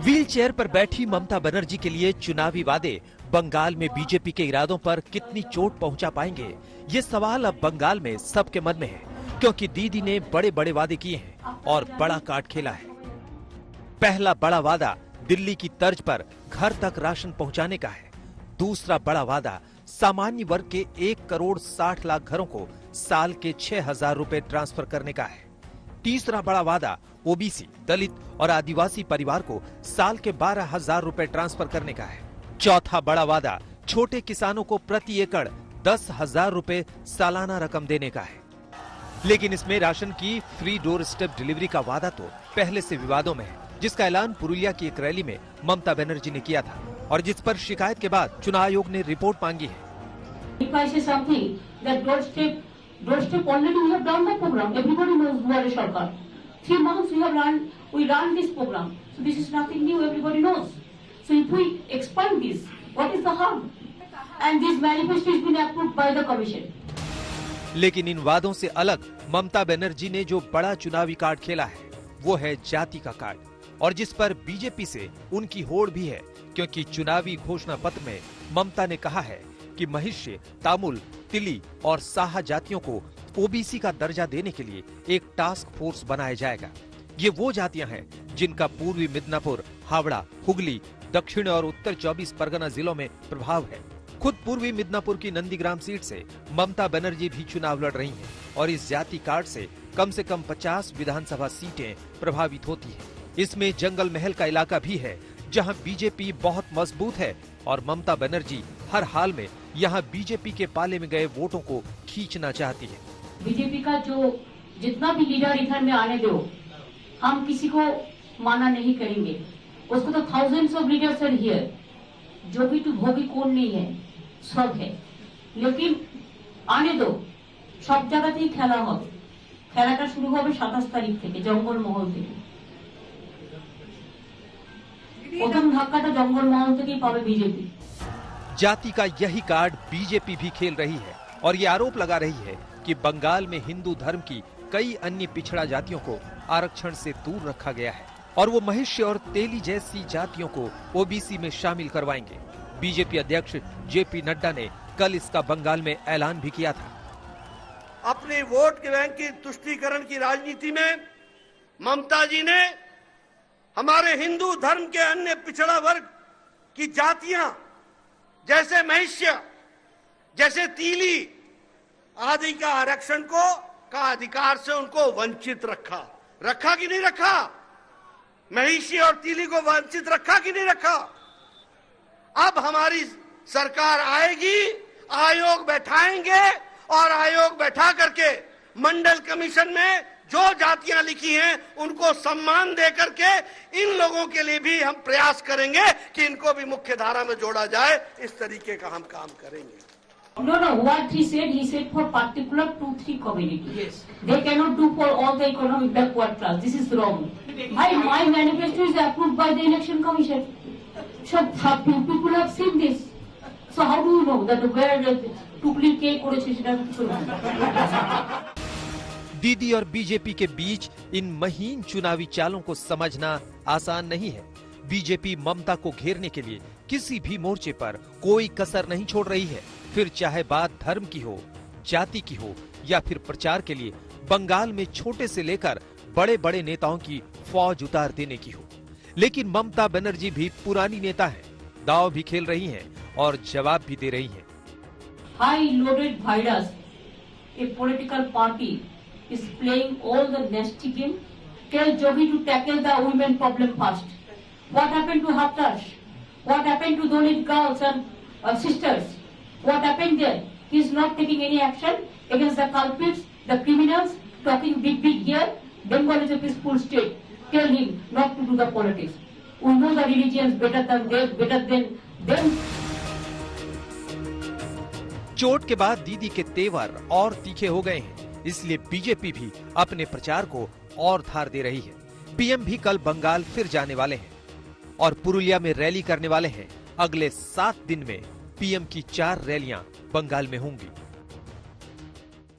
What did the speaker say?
Wheelchair पर बैठी ममता बनर्जी के लिए चुनावी वादे बंगाल में बीजेपी के इरादों पर कितनी चोट पहुंचा पाएंगे, ये सवाल अब बंगाल में सबके मन में है, क्योंकि दीदी ने बड़े बड़े वादे किए हैं और बड़ा कार्ड खेला है। पहला बड़ा वादा दिल्ली की तर्ज पर घर तक राशन पहुंचाने का है। दूसरा बड़ा वादा सामान्य वर्ग के 1 करोड़ 60 लाख घरों को साल के 6,000 रुपए ट्रांसफर करने का है। तीसरा बड़ा वादा ओबीसी, दलित और आदिवासी परिवार को साल के 12,000 रुपए ट्रांसफर करने का है। चौथा बड़ा वादा छोटे किसानों को प्रति एकड़ 10,000 रुपए सालाना रकम देने का है। लेकिन इसमें राशन की फ्री डोर स्टेप डिलीवरी का वादा तो पहले से विवादों में है, जिसका ऐलान पुरुलिया की एक रैली में ममता बनर्जी ने किया था और जिस पर शिकायत के बाद चुनाव आयोग ने रिपोर्ट मांगी है। Doorstep already we have done the program. Everybody knows Duare Sarkar. 3 months we ran this program. So this is nothing new. Everybody knows. So if we expand this, what is the harm? And this manifesto has been approved by the commission. लेकिन इन वादों से अलग ममता बनर्जी ने जो बड़ा चुनावी card खेला है, वो है जाति का कार्ड, और जिस पर बीजेपी से उनकी होड़ भी है, क्योंकि चुनावी घोषणा पत्र में ममता ने कहा है कि महिष्य, तामुल, तिली और साहा जातियों को ओबीसी का दर्जा देने के लिए एक टास्क फोर्स बनाया जाएगा। ये वो जातियां हैं जिनका पूर्वी मिदनापुर, हावड़ा, हुगली, दक्षिण और उत्तर 24 परगना जिलों में प्रभाव है। खुद पूर्वी मिदनापुर की नंदीग्राम सीट से ममता बनर्जी भी चुनाव लड़ रही हैं और इस जाति कार्ड से कम 50 विधानसभा सीटें प्रभावित होती हैं। इसमें जंगल महल का इलाका भी है, जहां बीजेपी बहुत मजबूत है और ममता बनर्जी हर हाल में यहां बीजेपी के पाले में गए वोटों को खींचना चाहती है। बीजेपी का जो जितना भी लीडर इधर में आने दो, हम किसी को माना नहीं करेंगे। उसको तो thousands of leaders are here, जो भी तू भोगी कौन नहीं है, सब है। लेकिन आने दो, सब জায়গাতেই খেলা হবে। খেলাটা শুরু হবে 27 তারিখ থেকে জঙ্গলমহল থেকে। প্রথম ধাক্কাটা জঙ্গলমহল থেকেই পাবে बीजेपी। जाति का यही कार्ड बीजेपी भी खेल रही है और ये आरोप लगा रही है कि बंगाल में हिंदू धर्म की कई अन्य पिछड़ा जातियों को आरक्षण से दूर रखा गया है और वो महिष्य और तेली जैसी जातियों को ओबीसी में शामिल करवाएंगे। बीजेपी अध्यक्ष जेपी नड्डा ने कल इसका बंगाल में ऐलान भी किया था। अपने वोट के बैंक की तुष्टीकरण की राजनीति में ममता जी ने हमारे हिंदू धर्म के अन्य पिछड़ा वर्ग की जातियां जैसे महिष्य, जैसे तीली आदि का आरक्षण का अधिकार से उनको वंचित रखा कि नहीं रखा? महिष्य और तीली को वंचित रखा कि नहीं रखा? अब हमारी सरकार आएगी, आयोग बैठाएंगे और आयोग बैठा करके मंडल कमीशन में जो जातियां लिखी हैं उनको सम्मान दे करके इन लोगों के लिए भी हम प्रयास करेंगे कि इनको भी मुख्य धारा में जोड़ा जाए। इस तरीके का हम काम करेंगे। No, what he said for particular 2-3 community. Yes. They cannot do for all the economic backward class. This is wrong. My manifesto is approved by the election commission. So people have seen this. So how do you know that where the टुकली के दीदी और BJP के बीच इन महीन चुनावी चालों को समझना आसान नहीं है। बीजेपी ममता को घेरने के लिए किसी भी मोर्चे पर कोई कसर नहीं छोड़ रही है, फिर चाहे बात धर्म की हो, जाति की हो या फिर प्रचार के लिए बंगाल में छोटे से लेकर बड़े बड़े नेताओं की फौज उतार देने की हो। लेकिन ममता बनर्जी भी पुरानी नेता है, दांव भी खेल रही हैं और जवाब भी दे रही हैं। High loaded virus, a political party is playing all the nasty game. Tell Jogi to tackle the women problem first. What happened to Haftash? What happened to Dalit girls and sisters? What happened there? He is not taking any action against the culprits, the criminals, talking big here. Bengal is a peaceful state. Tell him not to do the politics. We know the religions better than them. चोट के बाद दीदी के तेवर और तीखे हो गए हैं, इसलिए बीजेपी भी अपने प्रचार को और धार दे रही है। पीएम भी कल बंगाल फिर जाने वाले हैं और पुरुलिया में रैली करने वाले हैं। अगले 7 दिन में पीएम की 4 रैलियां बंगाल में होंगी।